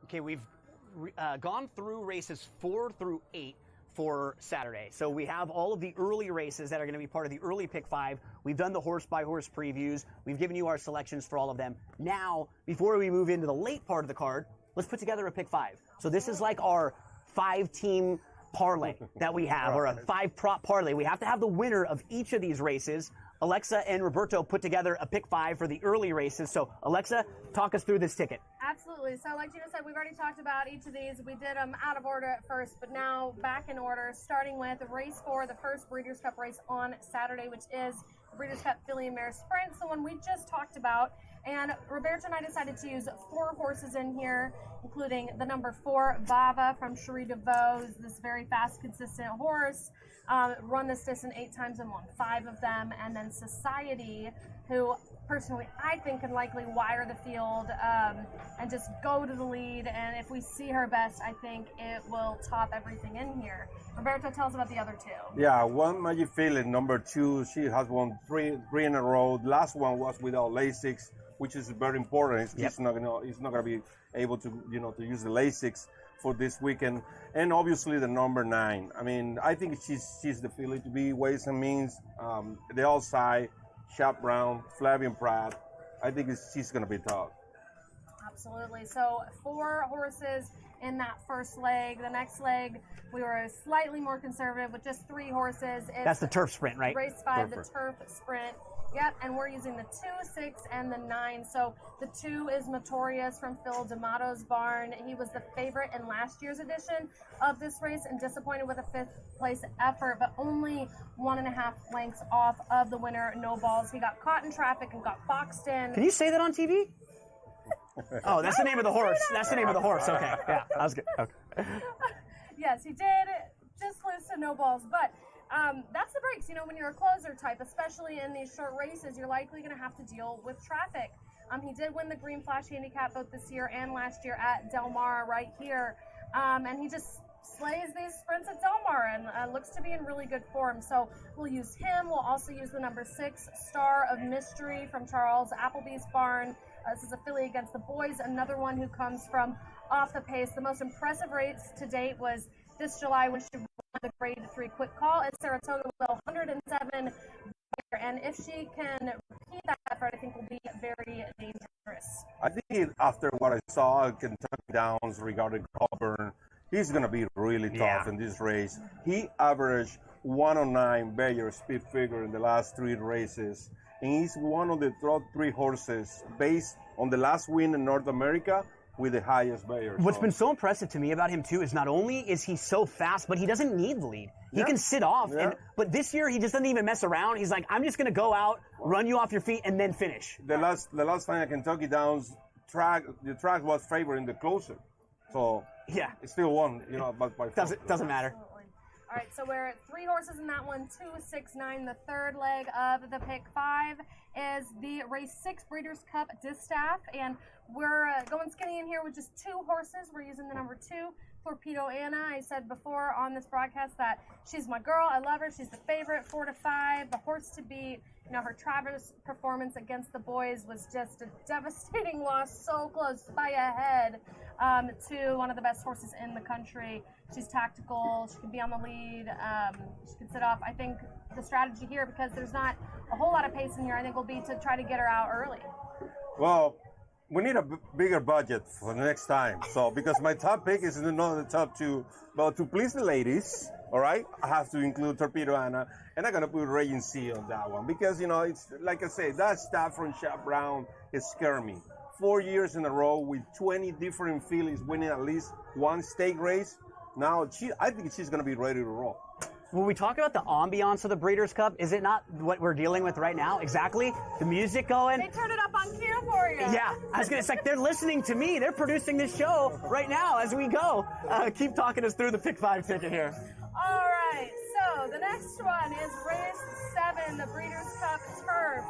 Okay, we've gone through races 4 through 8 for Saturday. So we have all of the early races that are going to be part of the early pick 5. We've done the horse-by-horse previews. We've given you our selections for all of them. Now, before we move into the late part of the card, let's put together a pick 5. So this is like our 5-team parlay that we have, or a 5-prop parlay. We have to have the winner of each of these races. Alexa and Roberto put together a pick 5 for the early races. So, Alexa, talk us through this ticket. Absolutely. So, like Gino said, we've already talked about each of these. We did them out of order at first, but now back in order, starting with race 4, the first Breeders' Cup race on Saturday, which is the Breeders' Cup Filly and Mare Sprint, the one we just talked about. And Roberto and I decided to use 4 horses in here, including the number 4, Bava from Cherie DeVaux, who's this very fast, consistent horse. Run this distance 8 times and won 5 of them. And then Society, who personally I think can likely wire the field and just go to the lead. And if we see her best, I think it will top everything in here. Roberto, tell us about the other 2. Yeah, one Magic Feeling, number 2. She has won three in a row. The last one was without Lasix, which is very important. It's just not gonna be able to to use the Lasix for this weekend. And obviously the number 9. I mean, I think she's the filly to be, ways and means. The outside, Shop Brown, Flavian Pratt. I think she's gonna be tough. Absolutely. So 4 horses in that first leg. The next leg, we were slightly more conservative with just 3 horses. That's the turf sprint, right? Race 5, the turf sprint. Yep, and we're using the 2, 6, and the 9. So the 2 is Notorious from Phil D'Amato's barn. He was the favorite in last year's edition of this race and disappointed with a 5th place effort, but only 1.5 lengths off of the winner, No Balls. He got caught in traffic and got boxed in. Can you say that on TV? Oh, that's the name of the horse. That's the name of the horse. Okay, yeah, that was good. Okay. Yes, he did just lose to No Balls, but that's the breaks. When you're a closer type, especially in these short races, you're likely going to have to deal with traffic. He did win the Green Flash Handicap both this year and last year at Del Mar right here, and he just slays these sprints at Del Mar and looks to be in really good form. So we'll use him. We'll also use the number 6, Star of Mystery from Charles Appleby's barn. This is a filly against the boys, another one who comes from off the pace. The most impressive race to date was this July when she won the Grade 3 quick call at Saratoga with 107. And if she can repeat that effort, I think will be very dangerous. I think after what I saw at Kentucky Downs regarding Coburn, he's going to be really tough in this race. He averaged 109 Bayer speed figure in the last 3 races. And he's one of the top 3 horses based on the last win in North America with the highest Bayer. What's been so impressive to me about him, too, is not only is he so fast, but he doesn't need the lead. He can sit off. But this year, he just doesn't even mess around. He's like, I'm just going to go out, run you off your feet, and then finish. The last time at Kentucky Downs, the track was favoring the closer. So it still won, by doesn't matter. All right, so we're at 3 horses in that one, 2, 6, 9. The third leg of the pick 5 is the race 6 Breeders' Cup Distaff, and we're going skinny in here with just 2 horses. We're using the number 2, Torpedo Anna. I said before on this broadcast that she's my girl. I love her. She's the favorite, 4 to 5. The horse to beat. Her Travis performance against the boys was just a devastating loss, so close by a head to one of the best horses in the country. She's tactical. She can be on the lead. She can sit off. I think the strategy here, because there's not a whole lot of pace in here, I think will be to try to get her out early. Well, we need a bigger budget for the next time. So, because my top pick is not the top 2, but to please the ladies, all right, I have to include Torpedo Anna, and I'm going to put Raging Sea on that one. Because, it's like I say, that stuff from Shop Brown is scaring me. 4 years in a row with 20 different fillies winning at least one stake race. Now, I think she's going to be ready to roll. When we talk about the ambiance of the Breeders' Cup, is it not what we're dealing with right now? Exactly. The music going. They turned it up on cue for you. Yeah. It's like they're listening to me. They're producing this show right now as we go. Keep talking us through the pick 5 ticket here. All right. So the next one is race 7, the Breeders' Cup Turf.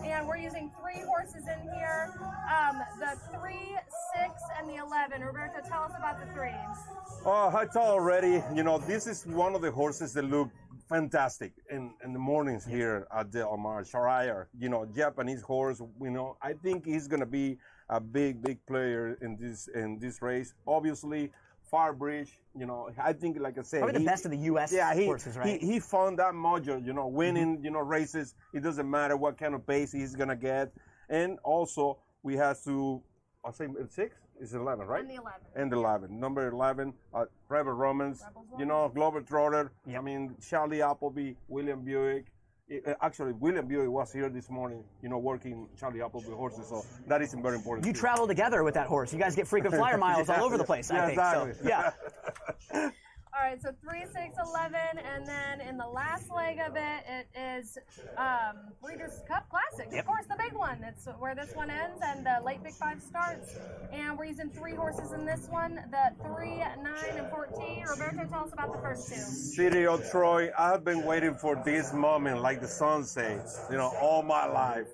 And we're using 3 horses in here, the 3, 6, and the 11. Roberto, tell us about the 3s. Oh, I told already, this is one of the horses that look fantastic in the mornings here at Del Mar. Shariah, Japanese horse, I think he's going to be a big player in this race. Obviously, Farbridge, you know, I think, like I said, probably the best of the U.S. horses, right? He found that mojo, you know, winning, you know, races. It doesn't matter what kind of pace he's gonna get. And also, we have to, I'll say 6. It's 11, right? And the 11. And 11. Number 11, Rebel Romans, you know, Globetrotter. Yep. I mean, Charlie Appleby, William Buick. Actually, William Buick was here this morning, you know, working Charlie Appleby horses. So that is very important. You travel together with that horse. You guys get frequent flyer miles all over the place, I think. Exactly. So, yeah. All right, so 3, 6, 11, and then in the last leg of it, it is Breeders' Cup Classic. Yep. Of course, the big one. It's where this one ends and the late Big 5 starts. And we're using 3 horses in this one, the 3, 9, and 14. Roberto, tell us about the first 2. City of Troy, I've been waiting for this moment, like the song says, you know, all my life.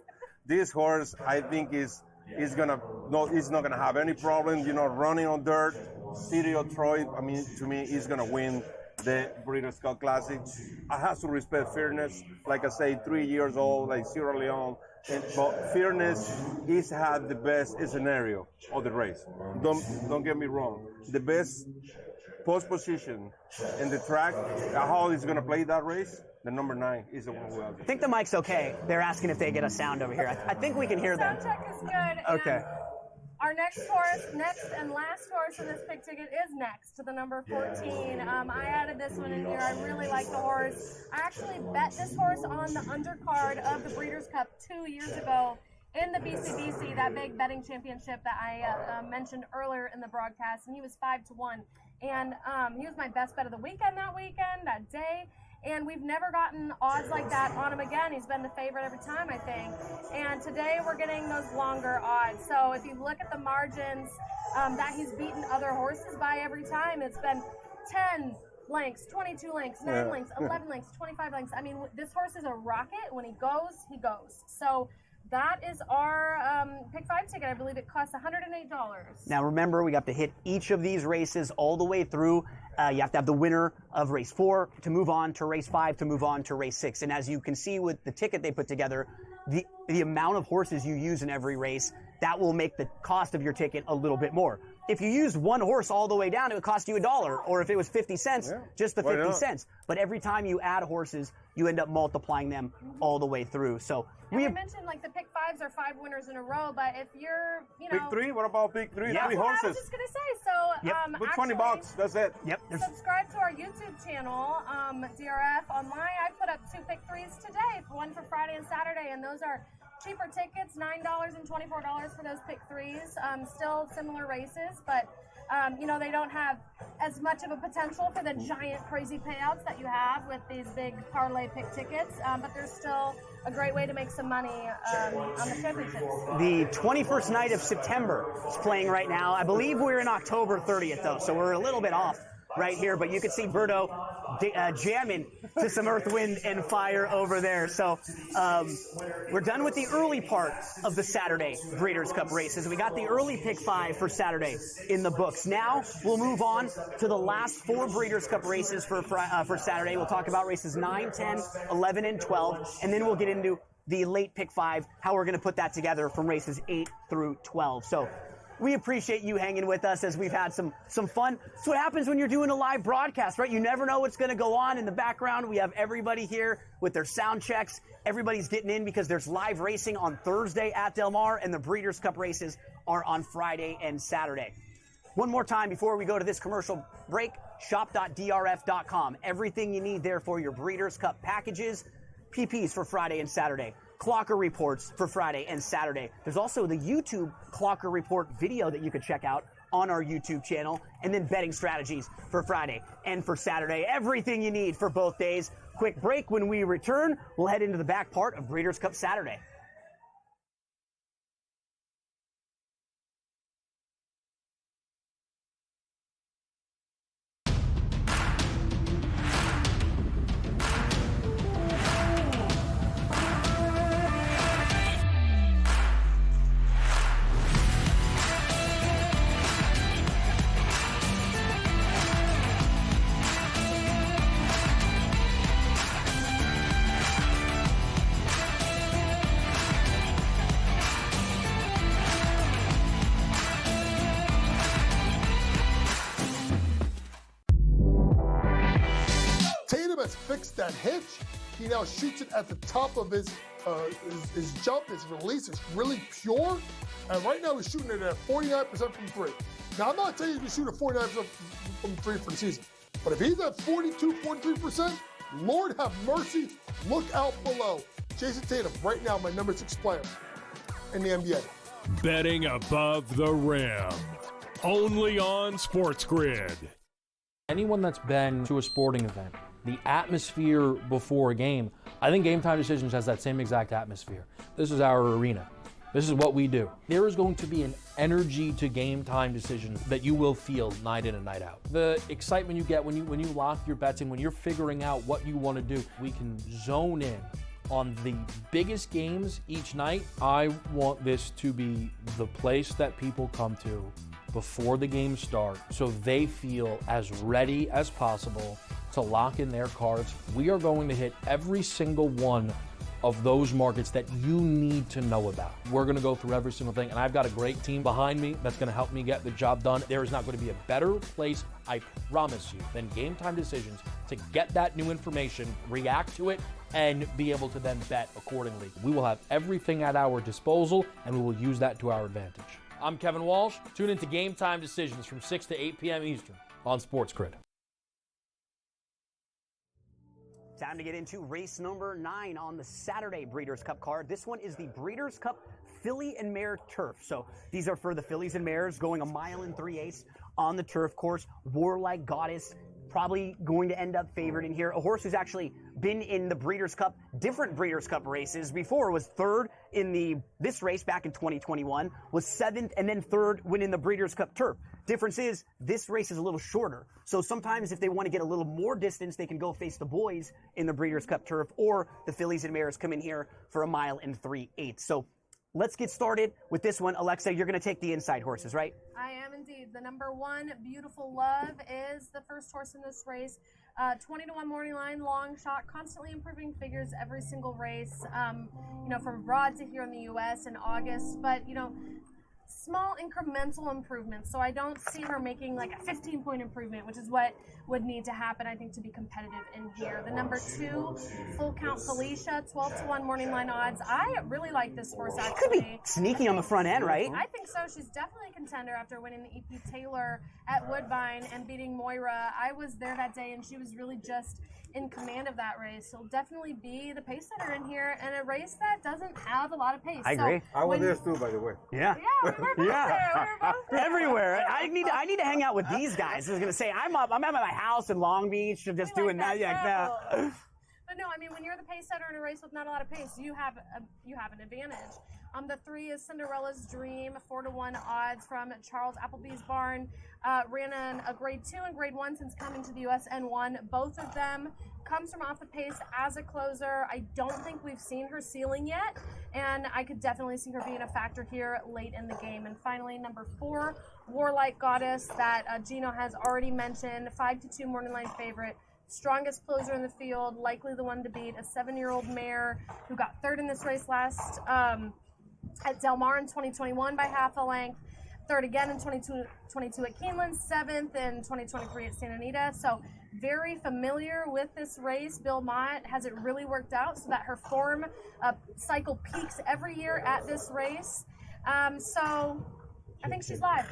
This horse, I think, is not gonna have any problem, you know, running on dirt. City of Troy, I mean, to me, is gonna win the Breeders' Cup Classic. I have to respect Fairness. Like I say, 3 years old, like Sierra Leone. But Fairness is had the best scenario of the race. Don't get me wrong. The best post position in the track, how he's gonna play that race. The number 9 is the one who has it. I think the mic's okay. They're asking if they get a sound over here. I think we can hear them. Sound check is good. Okay. And our next and last horse in this pick ticket is next to the number 14. I added this one in here. I really like the horse. I actually bet this horse on the undercard of the Breeders' Cup 2 years ago in the BCBC, that big betting championship that I mentioned earlier in the broadcast, and he was 5-1. And he was my best bet of the weekend that day. And we've never gotten odds like that on him again. He's been the favorite every time, I think. And today we're getting those longer odds. So if you look at the margins that he's beaten other horses by every time, it's been 10 lengths, 22 lengths, 9 lengths, 11 lengths, 25 lengths. I mean, this horse is a rocket. When he goes, he goes. So that is our pick 5 ticket. I believe it costs $108. Now remember, we have to hit each of these races all the way through. You have to have the winner of race 4 to move on to race 5 to move on to race 6. And as you can see with the ticket they put together, the amount of horses you use in every race, that will make the cost of your ticket a little bit more. If you use one horse all the way down, it would cost you $1. Or if it was 50 cents, just the 50 cents. But every time you add horses, you end up multiplying them all the way through. So we mentioned like the pick 5s are 5 winners in a row, but if you're, you know, pick 3. What about pick 3? Yeah. 3 horses. I was just gonna say. So Put $20. That's it. Yep. Subscribe to our YouTube channel, DRF Online. I put up 2 pick 3s today, one for Friday and Saturday, and those are cheaper tickets, $9 and $24 for those pick 3s. Still similar races, but you know, they don't have as much of a potential for the giant crazy payouts that you have with these big parlay pick tickets, but there's still a great way to make some money on the championships. The 21st night of September is playing right now. I believe we're in October 30th, though, so we're a little bit off right here, but you can see Berto jamming to some Earth, Wind, and Fire over there. So we're done with the early part of the Saturday Breeders' Cup races. We got the early pick 5 for Saturday in the books. Now we'll move on to the last 4 Breeders' Cup races for Saturday. We'll talk about races 9, 10, 11, and 12, and then we'll get into the late pick 5, how we're going to put that together from races 8 through 12. So we appreciate you hanging with us as we've had some fun. That's what happens when you're doing a live broadcast, right? You never know what's going to go on in the background. We have everybody here with their sound checks. Everybody's getting in because there's live racing on Thursday at Del Mar, and the Breeders' Cup races are on Friday and Saturday. One more time before we go to this commercial break, shop.drf.com. Everything you need there for your Breeders' Cup packages, PPs for Friday and Saturday, Clocker reports for Friday and Saturday. There's also the YouTube Clocker report video that you can check out on our YouTube channel, and then betting strategies for Friday and for Saturday. Everything you need for both days. Quick break. When we return, we'll head into the back part of Breeders' Cup Saturday. fixed that hitch. He now shoots it at the top of his jump, his release is really pure. And right now he's shooting it at 49% from three. Now, I'm not saying he's going to shoot at 49% from three for the season. But if he's at 42, 43%, Lord have mercy, look out below. Jason Tatum, right now, my number 6 player in the NBA. Betting above the rim. Only on SportsGrid. Anyone that's been to a sporting event, the atmosphere before a game, I think Game Time Decisions has that same exact atmosphere. This is our arena. This is what we do. There is going to be an energy to Game Time Decisions that you will feel night in and night out. The excitement you get when you lock your bets in, when you're figuring out what you want to do, we can zone in on the biggest games each night. I want this to be the place that people come to before the games start so they feel as ready as possible to lock in their cards. We are going to hit every single one of those markets that you need to know about. We're going to go through every single thing, and I've got a great team behind me that's going to help me get the job done. There is not going to be a better place, I promise you, than Game Time Decisions to get that new information, react to it, and be able to then bet accordingly. We will have everything at our disposal, and we will use that to our advantage. I'm Kevin Walsh. Tune into Game Time Decisions from 6 to 8 p.m. Eastern on SportsGrid. Time to get into race number 9 on the Saturday Breeders' Cup card. This one is the Breeders' Cup Filly and Mare Turf. So these are for the fillies and mares going 1 3/8 on the turf course. Warlike Goddess probably going to end up favored in here. A horse who's actually been in the Breeders' Cup, different Breeders' Cup races before, was 3rd in this race back in 2021, was 7th, and then 3rd when in the Breeders' Cup Turf. Difference is, this race is a little shorter. So sometimes if they want to get a little more distance, they can go face the boys in the Breeders' Cup Turf, or the fillies and mares come in here for 1 3/8. So let's get started with this one. Alexa, you're going to take the inside horses, right? I am indeed. The number 1, Beautiful Love, is the first horse in this race. 20-1 morning line, long shot, constantly improving figures every single race. From abroad to here in the U.S. in August, but small incremental improvements. So I don't see her making like a 15-point improvement, which is what would need to happen, I think, to be competitive in here. The number 2, Full Count Felicia, 12-1 morning line odds. I really like this horse, actually. Could be sneaky on the front end, right? I think so. She's definitely a contender after winning the EP Taylor at Woodbine and beating Moira. I was there that day, and she was really just in command of that race. She'll definitely be the pace setter in here, and a race that doesn't have a lot of pace. I agree. I was there too, by the way. Yeah. Yeah, we're both there. We're both there. Everywhere. I need to hang out with these guys. I was gonna say I'm at my house in Long Beach, just doing that. Yeah. But no, I mean, when you're the pace setter in a race with not a lot of pace, you have an advantage. The 3 is Cinderella's Dream, 4-1 odds from Charles Appleby's barn. Ran a grade 2 and grade 1 since coming to the U.S. and won both of them. Comes from off the pace as a closer. I don't think we've seen her ceiling yet, and I could definitely see her being a factor here late in the game. And finally, number 4, Warlike Goddess, that Gino has already mentioned, 5-2 morning line favorite. Strongest closer in the field, likely the one to beat, a 7-year-old mare who got 3rd in this race last at Del Mar in 2021 by half a length, 3rd again in 2022 at Keeneland, 7th in 2023 at Santa Anita. So very familiar with this race. Bill Mott has it really worked out so that her form cycle peaks every year at this race. So I think she's live.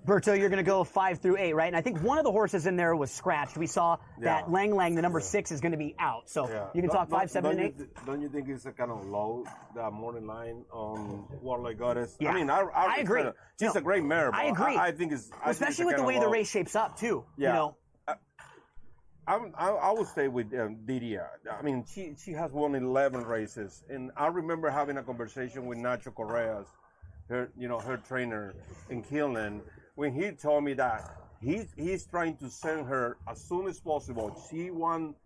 Berto, you're going to go 5 through 8, right? And I think one of the horses in there was scratched. We saw that Lang Lang, the number 6, is going to be out. So you can talk 5, 7, and 8. Don't you think it's a kind of low, that morning line on Warlike Goddess? Yeah. I mean, I agree. She's a great mare. I agree. I think it's especially with the way the race shapes up too. Yeah. I would stay with Didia. I mean, she has won 11 races, and I remember having a conversation with Nacho Correas, her trainer in Keeneland, when he told me that he's trying to send her as soon as possible. She wants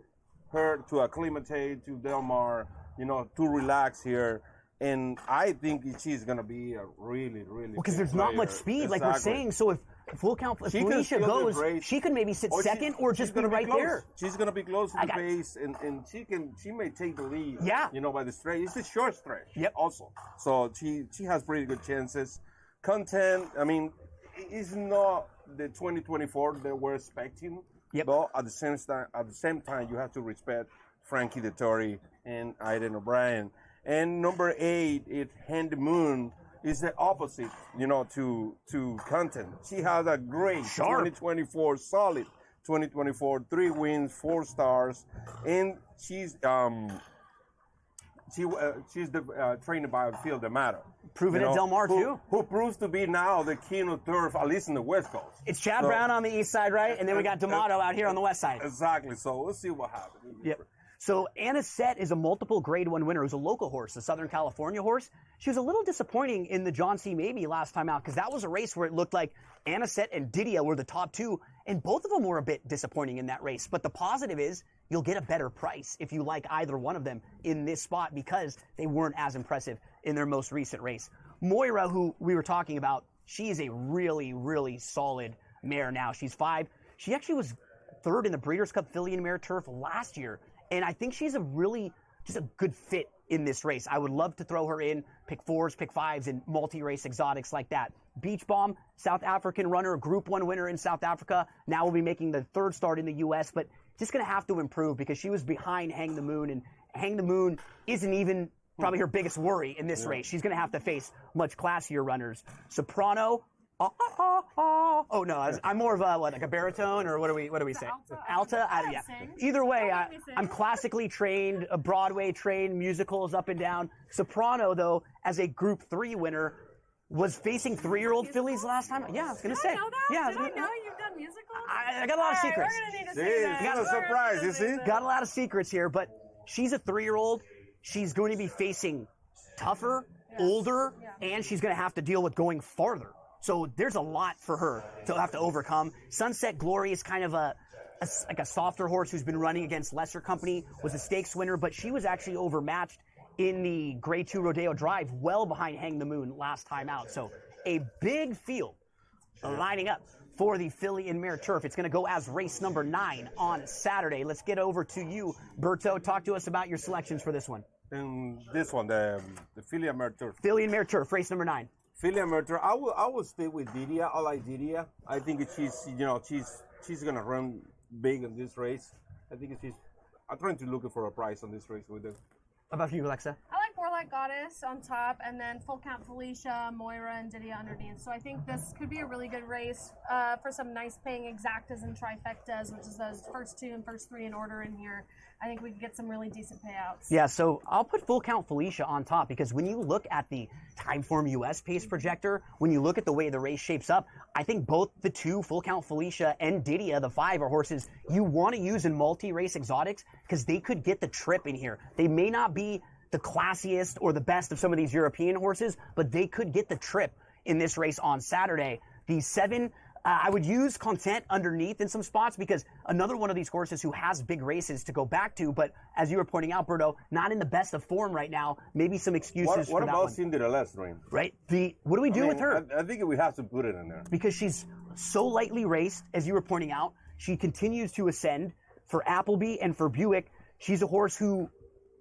her to acclimate to Del Mar, to relax here. And I think she's going to be a really, really because there's not much speed, like we're saying. So if Full Count Felicia goes, she could maybe sit second or just be right there. She's going to be close to the base, and she may take the lead. Yeah. By the stretch. It's a short stretch. Yep. Also, so she has pretty good chances. Content, I mean, it's not the 2024 that we're expecting Yep. But at the same time, you have to respect Frankie Dettori and Aiden O'Brien. And number 8, it's Handy Moon, is the opposite, to Content. She has a great 2024 solid 2024, 3 wins, 4 stars, and she's trained by Phil D'Amato. Proven at Del Mar, too. Who proves to be now the king of turf, at least in the West Coast. It's Chad Brown on the east side, right? And then we got D'Amato out here on the west side. Exactly. So we'll see what happens. Yep. So Anisette is a multiple Grade 1 winner. It was a local horse, a Southern California horse. She was a little disappointing in the John C. Maybe last time out because that was a race where it looked like Anisette and Didia were the top 2, and both of them were a bit disappointing in that race. But the positive is you'll get a better price if you like either one of them in this spot because they weren't as impressive in their most recent race. Moira, who we were talking about, she is a really, really solid mare now. She's 5. She actually was 3rd in the Breeders' Cup Filly and Mare Turf last year. And I think she's just a good fit in this race. I would love to throw her in, pick 4s, pick 5s, and multi-race exotics like that. Beach Bomb, South African runner, Group 1 winner in South Africa. Now will be making the 3rd start in the U.S., but just going to have to improve because she was behind Hang the Moon, and Hang the Moon isn't even probably her biggest worry in this race. She's going to have to face much classier runners. Soprano. Oh no, I'm more of a baritone, or what do we say? Alta. Yeah. Either way, I'm classically trained, Broadway trained, musicals up and down. Soprano, though, as a Group 3 winner, was facing 3-year-old fillies last time. Yeah, I was gonna say. I know that? Yeah, Did I know you've done musicals? I got a lot of secrets. We're gonna need to see that. Got a surprise, you see? Got a lot of secrets here, but she's a 3-year-old. She's going to be facing tougher, older, and she's going to have to deal with going farther. So there's a lot for her to have to overcome. Sunset Glory is kind of like a softer horse who's been running against lesser company, was a stakes winner, but she was actually overmatched in the Grade 2 Rodeo Drive, well behind Hang the Moon last time out. So a big field lining up for the Filly and Mare Turf. It's going to go as race number 9 on Saturday. Let's get over to you, Berto. Talk to us about your selections for this one. And this one, the Filly and Mare Turf. Filly and Mare Turf, race number 9. Filly and Mare Turf. I will stay with Didia. I like Didia. I think she's gonna run big in this race. I think I'm trying to look for a price on this race with her. How about you, Alexa? I like Warlike Goddess on top, and then Full Count Felicia, Moira, and Didia underneath. So I think this could be a really good race for some nice paying exactas and trifectas, which is those first 2 and first 3 in order in here. I think we could get some really decent payouts. Yeah, so I'll put Full Count Felicia on top because when you look at the Timeform US pace projector, when you look at the way the race shapes up, I think both the 2, Full Count Felicia and Didia, the 5, are horses you want to use in multi-race exotics because they could get the trip in here. They may not be the classiest or the best of some of these European horses, but they could get the trip in this race on Saturday. The 7, I would use Content underneath in some spots because another one of these horses who has big races to go back to, but as you were pointing out, Berto, not in the best of form right now. Maybe some excuses for that one. What about Cinderella's dream? Right? What do we do with her? I think we have to put it in there. Because she's so lightly raced, as you were pointing out. She continues to ascend. For Appleby and for Buick, she's a horse who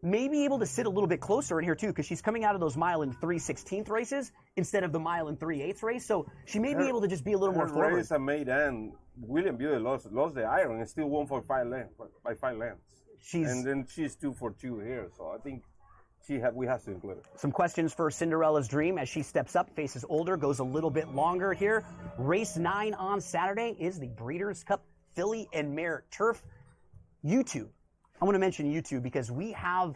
may be able to sit a little bit closer in here too, because she's coming out of those mile and 3/16 races instead of the mile and 3/8 race. So she may be able to just be a little more forward. Race made and William Buick lost the iron and still won by 5 lengths. And then she's 2 for 2 here. So I think we have to include it. Some questions for Cinderella's Dream as she steps up, faces older, goes a little bit longer here. Race 9 on Saturday is the Breeders' Cup Filly and Mare Turf. YouTube. I want to mention YouTube because we have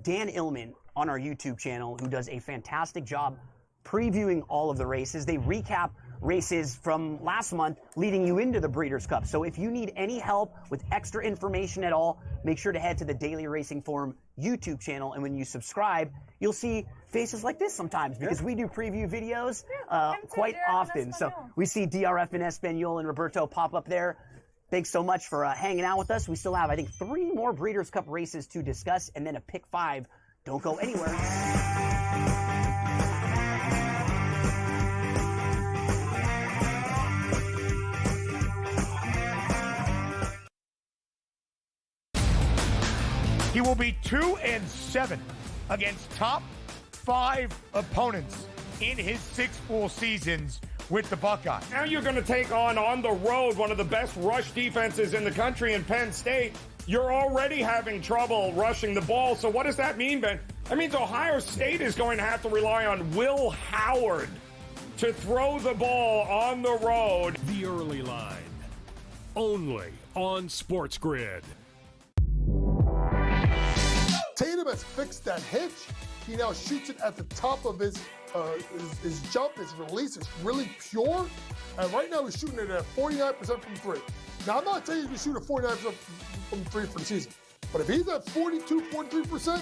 Dan Illman on our YouTube channel who does a fantastic job previewing all of the races. They recap races from last month leading you into the Breeders' Cup. So if you need any help with extra information at all, make sure to head to the Daily Racing Forum YouTube channel. And when you subscribe, you'll see faces like this sometimes because we do preview videos quite often. So we see DRF and Espanol and Roberto pop up there. Thanks so much for hanging out with us. We still have, I think, 3 more Breeders' Cup races to discuss and then a pick 5. Don't go anywhere. He will be 2-7 against top 5 opponents in his 6 full seasons with the Buckeyes. Now you're going to take on the road, one of the best rush defenses in the country in Penn State. You're already having trouble rushing the ball. So what does that mean, Ben? That means Ohio State is going to have to rely on Will Howard to throw the ball on the road. The early line, only on SportsGrid. Tatum has fixed that hitch. He now shoots it at the top of his jump. His release is really pure. And right now he's shooting it at 49% from three. Now, I'm not saying he's going to shoot at 49% from three for the season. But if he's at 42, 43%,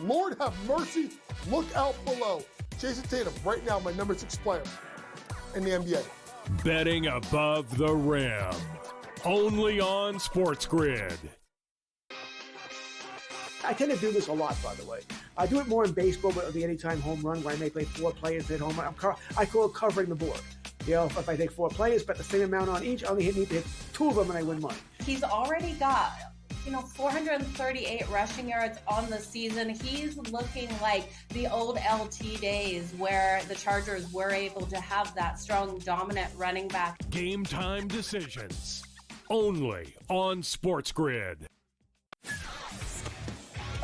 Lord have mercy, look out below. Jason Tatum, right now, my number 6 player in the NBA. Betting above the rim, only on SportsGrid. I tend to do this a lot, by the way. I do it more in baseball, but the anytime home run, where I may play 4 players hit home run. I call it covering the board. You know, if I take 4 players, bet the same amount on each, I only need to hit 2 of them and I win money. He's already got, 438 rushing yards on the season. He's looking like the old LT days where the Chargers were able to have that strong, dominant running back. Game time decisions, only on SportsGrid.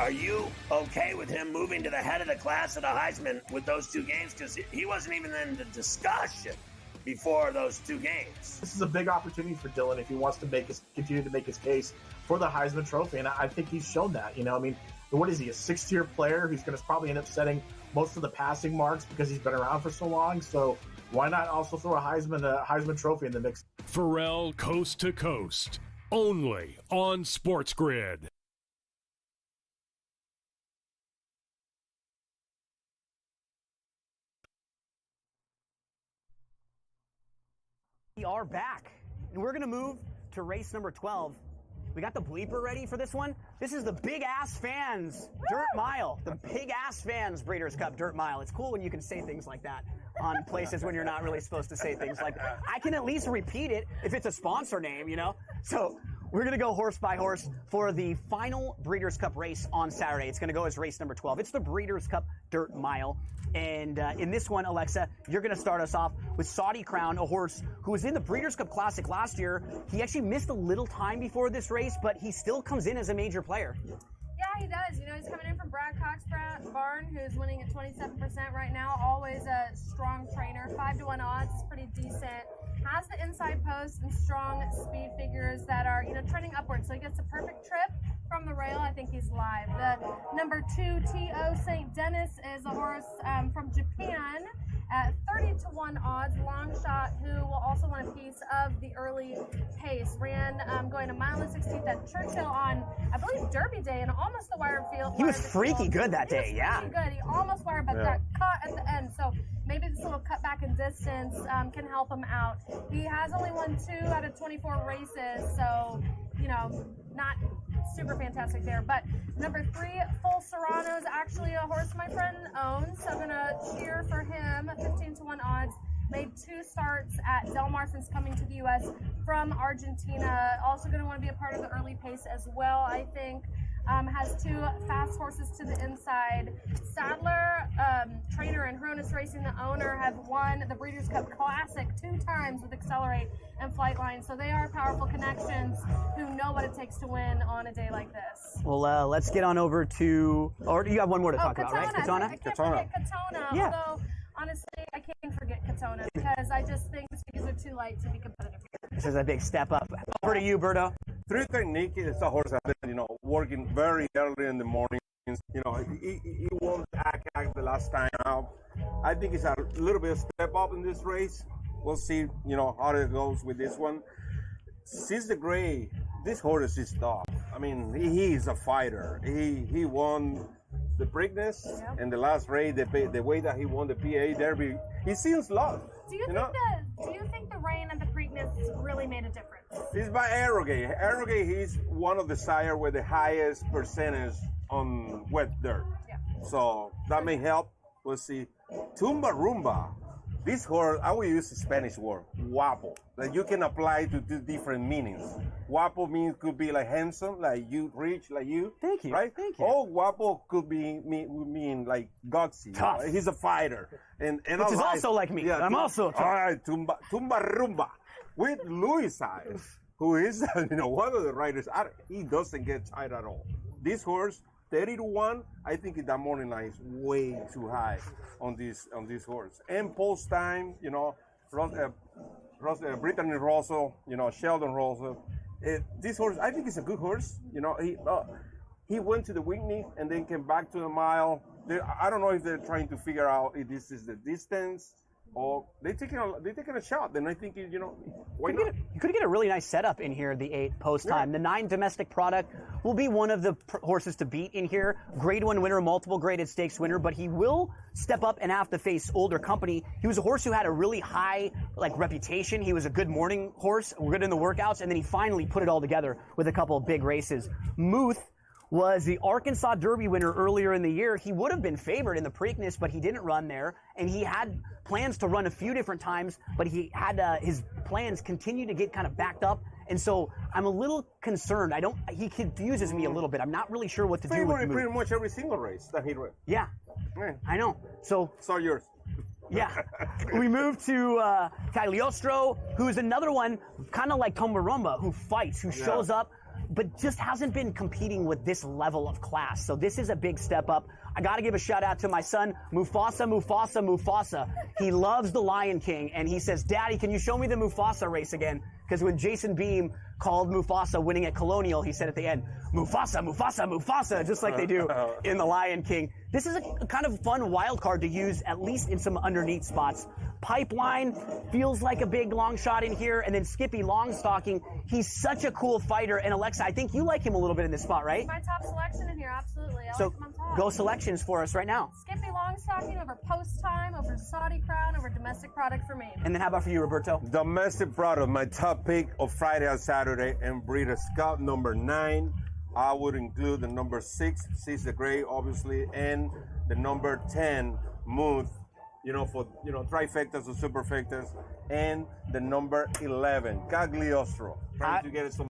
Are you okay with him moving to the head of the class of the Heisman with those 2 games? Because he wasn't even in the discussion before those 2 games. This is a big opportunity for Dylan if he wants to continue to make his case for the Heisman Trophy, and I think he's shown that. What is he, a 6th-tier player who's going to probably end up setting most of the passing marks because he's been around for so long? So why not also throw a Heisman Trophy in the mix? Pharrell Coast to Coast, only on SportsGrid. We are back, and we're going to move to race number 12. We got the bleeper ready for this one. This is the Big Ass Fans Dirt Mile. The Big Ass Fans Breeders' Cup Dirt Mile. It's cool when you can say things like that on places when you're not really supposed to say things like that. I can at least repeat it if it's a sponsor name, So we're going to go horse by horse for the final Breeders' Cup race on Saturday. It's going to go as race number 12. It's the Breeders' Cup Dirt Mile. And in this one, Alexa, you're going to start us off with Saudi Crown, a horse who was in the Breeders' Cup Classic last year. He actually missed a little time before this race, but he still comes in as a major player. Yeah, he does. He's coming in from Brad Cox barn, who's winning at 27% right now. Always a strong trainer. 5-1 odds is pretty decent. Has the inside post and strong speed figures that are, trending upwards. So he gets a perfect trip from the rail. I think he's live. The number 2 T.O. St. Denis is a horse from Japan at 30-1 odds. Long shot, who will also want a piece of the early pace. Ran going a mile and 16th at Churchill on, I believe, Derby Day, and almost the wire field. He was freaky good that day, yeah. Good. He almost wired, but got caught at the end. So maybe this little cut back in distance can help him out. He has only won 2 out of 24 races, so not super fantastic there. But number 3, Full Serrano, is actually a horse my friend owns, so I'm gonna cheer for him. 15-1 odds. Made 2 starts at Del Mar since coming to the U.S. from Argentina. Also going to want to be a part of the early pace as well, I think. Has 2 fast horses to the inside. Sadler, trainer, and Hronis Racing, the owner, have won the Breeders' Cup Classic 2 times with Accelerate and Flightline. So they are powerful connections who know what it takes to win on a day like this. Well, let's get on over to, or you have one more to talk about, right? Katona. I can't forget Katona. Yeah. Although, honestly, I can't forget Katona because I just think the speeds are too light to be competitive here. This is a big step up. Over to you, Berto. Three Technique is a horse I've been, working very early in the morning. He won the last time out. I think it's a little bit of step up in this race. We'll see, how it goes with this one. Since the Gray, this horse is tough. I mean, he is a fighter. He won the Preakness and the last race, the way that he won the PA Derby. He seems loved. Do you think the rain and the Preakness really made a difference? It's by Arrogate. Arrogate, he's one of the sire with the highest percentage on wet dirt. Yeah. So that may help. We'll see. Tumba Rumba. This horse, I will use a Spanish word, guapo, that you can apply to two different meanings. Guapo means could be like handsome, like you, rich, like you. Thank you. Right? Thank you. Oh, guapo could be mean like gutsy. Tough. Right? He's a fighter. And Which is also like me. I'm also tough. all right, tumba rumba with Louis Saez, who is one of the riders. He doesn't get tired at all. This horse, 30-1, I think that morning line is way too high on this horse. And post time, Brittany Rosso, Sheldon Rosso. This horse, I think it's a good horse. He went to the Whitney and then came back to the mile. I don't know if they're trying to figure out if this is the distance or they're taking a shot. Then I think why not? You could get a really nice setup in here, the 8 post time. The 9 domestic product will be one of the horses to beat in here. Grade 1 winner, multiple graded stakes winner, but he will step up and have to face older company. He was a horse who had a really high reputation. He was a good morning horse, good in the workouts, and then he finally put it all together with a couple of big races. Muth was the Arkansas Derby winner earlier in the year. He would have been favored in the Preakness, but he didn't run there, and he had plans to run a few different times, but he had his plans continue to get kind of backed up, and so I'm a little concerned. He confuses me a little bit. I'm not really sure what to do with him. Pretty much every single race that he ran. Yeah, I know. So yours. Yeah. We move to Cagliostro, who's another one, kind of like Tombarumba, who fights, who shows up, but just hasn't been competing with this level of class. So this is a big step up. I got to give a shout out to my son, Mufasa. He loves the Lion King, and he says, Daddy, can you show me the Mufasa race again? Because when Jason Beam called Mufasa winning at Colonial, he said at the end, Mufasa, just like they do in the Lion King. This is a kind of fun wild card to use, at least in some underneath spots. Pipeline feels like a big long shot in here, and then Skippy Longstocking. He's such a cool fighter, and Alexa, I think you like him a little bit in this spot, right? My top selection in here, absolutely. I So like him on top. go selections for us right now. Skippy Longstocking over Post Time, over Saudi Crown, over Domestic Product for me. And then how about for you, Roberto? Domestic product, my top pick of Friday and Saturday, and Breeder Scout number 9. I would include the number 6, Seize the Gray, obviously, and the number 10, Muth, for trifectas or superfectas, and the number 11, Cagliostro. Trying to get it some.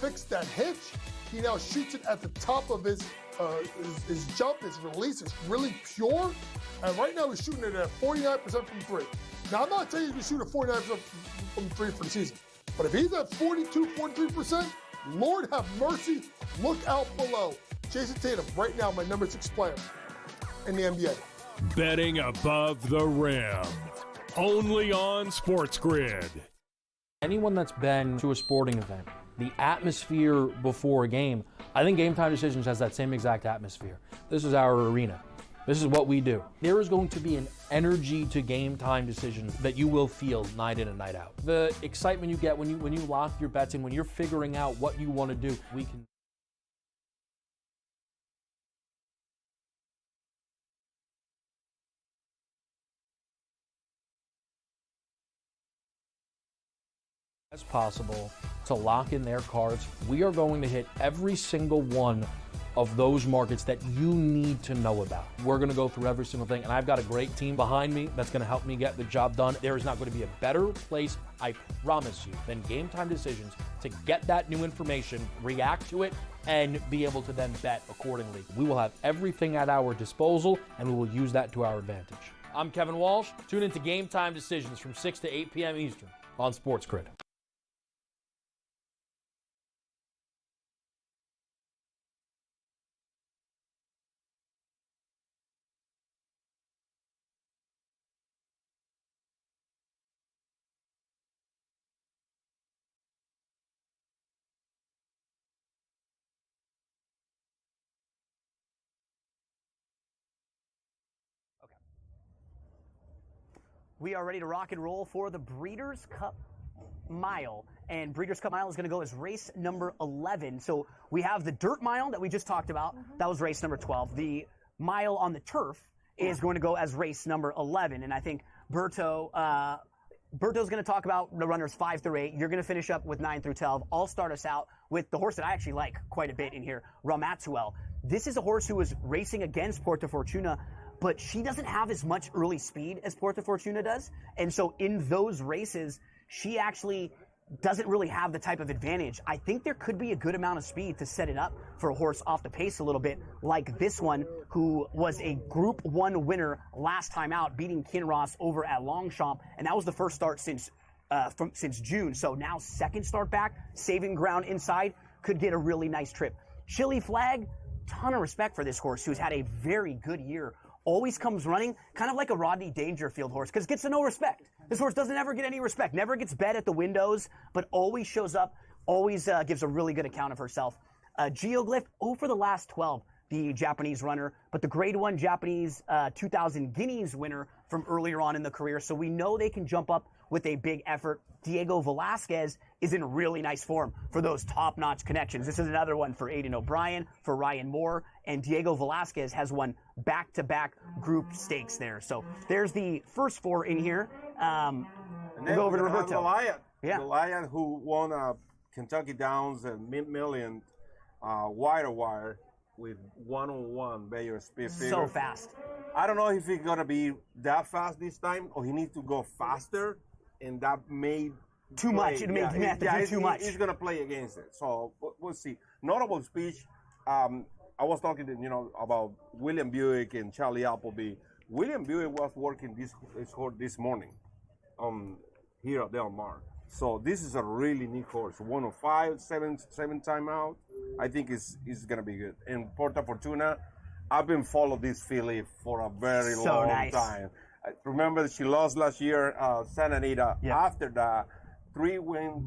Fixed that hitch. He now shoots it at the top of his jump. His release is really pure. And right now he's shooting it at 49% from 3. Now, I'm not saying he's going to shoot at 49% from 3 for the season. But if he's at 42, 43%, Lord have mercy, look out below. Jason Tatum, right now, my number 6 player in the NBA. Betting above the rim. Only on SportsGrid. Anyone that's been to a sporting event, the atmosphere before a game, I think Game Time Decisions has that same exact atmosphere. This is our arena. This is what we do. There is going to be an energy to Game Time Decisions that you will feel night in and night out. The excitement you get when you lock your bets in, when you're figuring out what you want to do, we can. As possible to lock in their cards. We are going to hit every single one of those markets that you need to know about. We're going to go through every single thing, and I've got a great team behind me that's going to help me get the job done. There is not going to be a better place, I promise you, than Game Time Decisions to get that new information, react to it, and be able to then bet accordingly. We will have everything at our disposal, and we will use that to our advantage. I'm Kevin Walsh. Tune into Game Time Decisions from 6 to 8 p.m. Eastern on SportsGrid. We are ready to rock and roll for the Breeders' Cup Mile. And Breeders' Cup Mile is going to go as race number 11. So we have the dirt mile that we just talked about. That was race number 12. The mile on the turf is going to go as race number 11. And I think Berto's going to talk about the runners 5 through 8. You're going to finish up with 9 through 12. I'll start us out with the horse that I actually like quite a bit in here, Ramatuel. This is a horse who was racing against Porta Fortuna, but she doesn't have as much early speed as Porta Fortuna does. And so in those races, she actually doesn't really have the type of advantage. I think there could be a good amount of speed to set it up for a horse off the pace a little bit, like this one, who was a Group 1 winner last time out, beating Kinross over at Longchamp. And that was the first start since June. So now second start back, saving ground inside, could get a really nice trip. Chili Flag, ton of respect for this horse, who's had a very good year. Always comes running, kind of like a Rodney Dangerfield horse, because gets no respect. This horse doesn't ever get any respect, never gets bet at the windows, but always shows up, always gives a really good account of herself. Geoglyph, for the last 12, the Japanese runner, but the Grade 1 Japanese 2000 Guineas winner from earlier on in the career, so we know they can jump up with a big effort. Diego Velasquez is in really nice form for those top-notch connections. This is another one for Aidan O'Brien, for Ryan Moore, and Diego Velasquez has won back-to-back group stakes there. So there's the first 4 in here. We'll go over to Roberto. Goliath, who won Kentucky Downs and Mid-Million wire with 101 Bayer speed figure. So fast. I don't know if he's going to be that fast this time or he needs to go faster, and that may too much. It may have to do too much. He's going to play against it. So we'll see. Notable speech. I was talking to, about William Buick and Charlie Appleby. William Buick was working this morning here at Del Mar. So this is a really neat horse. 105, seven time out. I think it's going to be good. And Porta Fortuna, I've been following this filly for a very long time. I remember she lost last year, Santa Anita. Yeah. After that, 3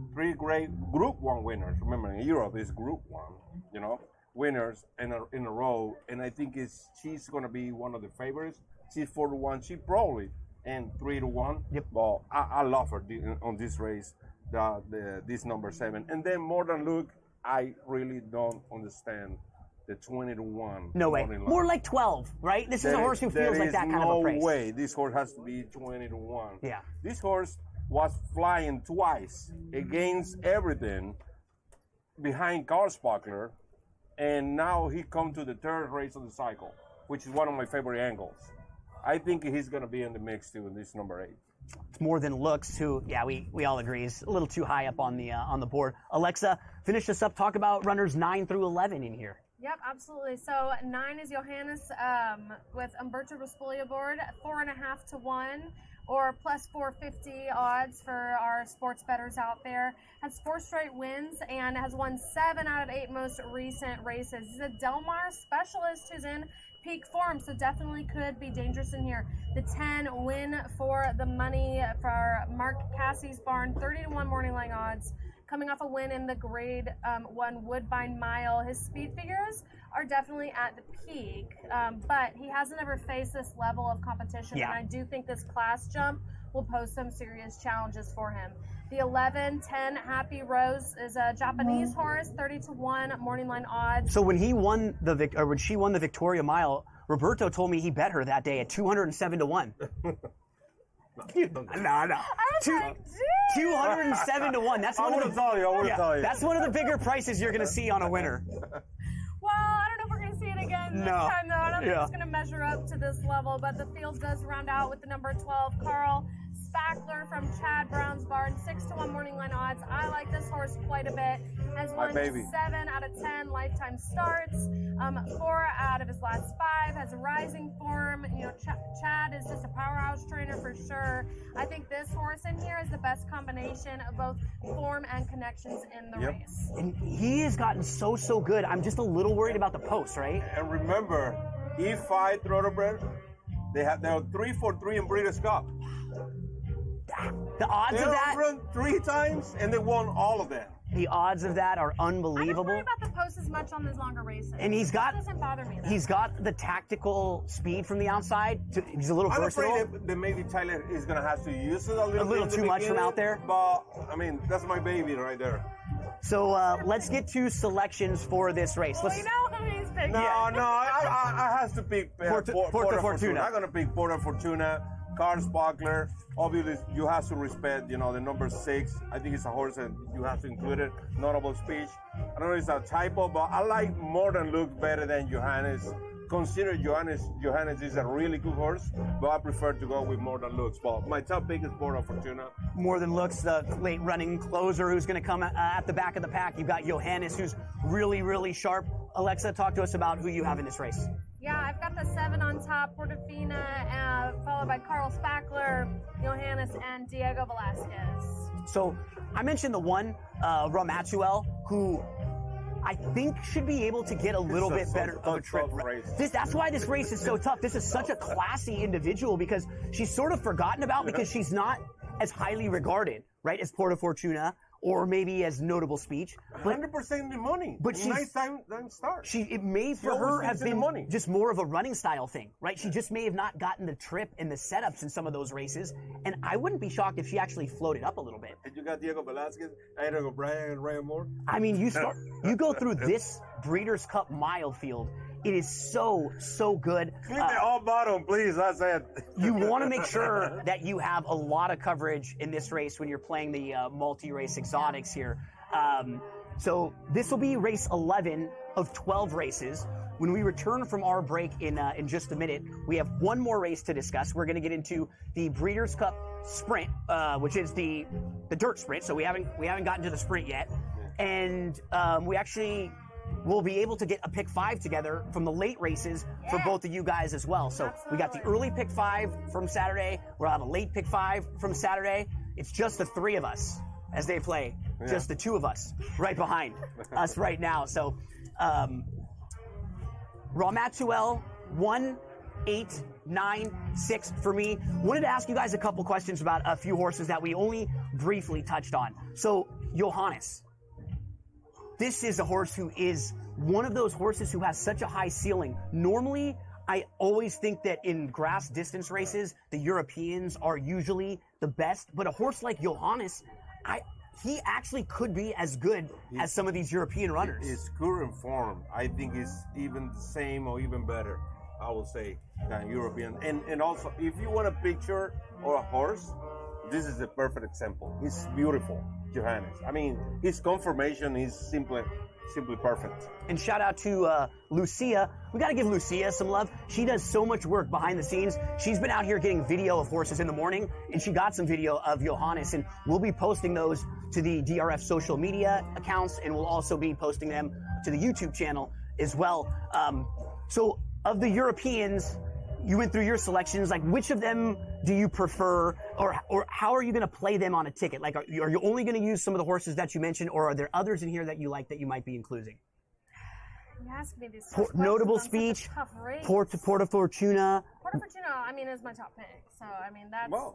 great Group 1 winners. Remember, in Europe, it's Group 1, winners in a row. And I think she's going to be one of the favorites. She's 4-1. She probably and 3-1. Yep. Well, I love her on this race, this number 7. And then More Than Luke, I really don't understand the 20-1. No way. More like 12, right? This is a horse who feels like that kind of a price. No way. This horse has to be 20-1. Yeah. This horse was flying twice against everything behind Carsparkler, and now he come to the 3rd race of the cycle, which is one of my favorite angles. I think he's going to be in the mix too in this number 8. It's More Than Looks, who, we all agree is a little too high up on the board. Alexa, finish this up. Talk about runners 9 through 11 in here. Yep, absolutely. So 9 is Johannes with Umberto Vespucci aboard, 4.5 to 1, or plus 450 odds for our sports bettors out there. Has 4 straight wins and has won 7 out of 8 most recent races. He's a Del Mar specialist who's in peak form, so definitely could be dangerous in here. The 10 win for the money for Mark Cassie's barn, 30-1 morning line odds. Coming off a win in the Grade 1 Woodbine Mile. His speed figures are definitely at the peak, but he hasn't ever faced this level of competition, and I do think this class jump will pose some serious challenges for him. The 11-10 Happy Rose is a Japanese horse, 30-1 morning line odds. So when she won the Victoria Mile, Roberto told me he bet her that day at 207-1. No. 207-1. That's one of the. That's one of the bigger prices you're going to see on a winner. Well, I don't know if we're going to see it again this time, though. I don't think it's going to measure up to this level, but the field does round out with the number 12, Carl Spackler from Chad Brown's barn, 6-1 morning line odds. I like this horse quite a bit. Has won 7 out of 10 lifetime starts, 4 out of his last 5. Has a rising form. You know, Chad is just a powerhouse trainer for sure. I think this horse in here is the best combination of both form and connections in the race. And he has gotten so good. I'm just a little worried about the post, right? And remember, E5 Thoroughbred, they are 3-for-3 in Breeders' Cup. The odds of that, they run 3 times and they won all of them. The odds of that are unbelievable. I don't worry about the post as much on these longer races. And he's got, that doesn't bother me. He's got the tactical speed from the outside. He's a little versatile. I'm afraid that maybe Tyler is going to have to use it a little too much from out there. But, I mean, that's my baby right there. So let's get to selections for this race. We know who he's picking. No, I have to pick Porta Fortuna. I'm going to pick Porta Fortuna. Carl Spackler, obviously you have to respect, the number 6. I think it's a horse that you have to include it. Notable speech. I don't know if it's a typo, but I like More Than Looks better than Johannes. Consider Johannes is a really good horse, but I prefer to go with More Than Looks. But my top pick is Porta Fortuna. More Than Looks, the late running closer who's going to come at the back of the pack. You've got Johannes, who's really sharp. Alexa, talk to us about who you have in this race. Yeah, I've got the 7 on top, Portofino, followed by Carl Spackler, Johannes, and Diego Velasquez. So I mentioned the one, Ramatuel, who I think should be able to get a little bit better of a trip. That's why this race is so tough. This is such a classy individual because she's sort of forgotten about because she's not as highly regarded, right, as Porta Fortuna or maybe as notable speech. 100% the money. But she's nice time start. It may for her have been just more of a running style thing, right? She just may have not gotten the trip and the setups in some of those races. And I wouldn't be shocked if she actually floated up a little bit. And you got Diego Velasquez, Eric O'Brien, and Ryan Moore. I mean, you go through this Breeders' Cup mile field. It is so good. Click the all bottom, please. That's it. You want to make sure that you have a lot of coverage in this race when you're playing the multi-race exotics here. So this will be race 11 of 12 races. When we return from our break in just a minute, we have one more race to discuss. We're going to get into the Breeders' Cup Sprint, which is the dirt sprint. So we haven't gotten to the sprint yet, and we actually will be able to get a pick 5 together from the late races for both of you guys as well. So we got the early pick 5 from Saturday. We'll have a late pick 5 from Saturday. It's just the 3 of us as they play. Yeah. Just the 2 of us right behind us right now. So Ramatuel 1, 8, 9, 6 for me. Wanted to ask you guys a couple questions about a few horses that we only briefly touched on. So Johannes. This is a horse who is one of those horses who has such a high ceiling. Normally, I always think that in grass distance races, the Europeans are usually the best. But a horse like Johannes, he actually could be as good as some of these European runners. His current form, I think, is even the same or even better, I would say, than European. And also, if you want a picture or a horse, this is a perfect example. He's beautiful, Johannes. I mean, his conformation is simply perfect. And shout out to Lucia. We got to give Lucia some love. She does so much work behind the scenes. She's been out here getting video of horses in the morning, and she got some video of Johannes, and we'll be posting those to the DRF social media accounts, and we'll also be posting them to the YouTube channel as well. So of the Europeans, you went through your selections. Like, which of them do you prefer, or how are you going to play them on a ticket? Like, are you only going to use some of the horses that you mentioned, or are there others in here that you like that you might be including? You ask me these notable speech, Porta Fortuna. Porta Fortuna, I mean, is my top pick. So, I mean,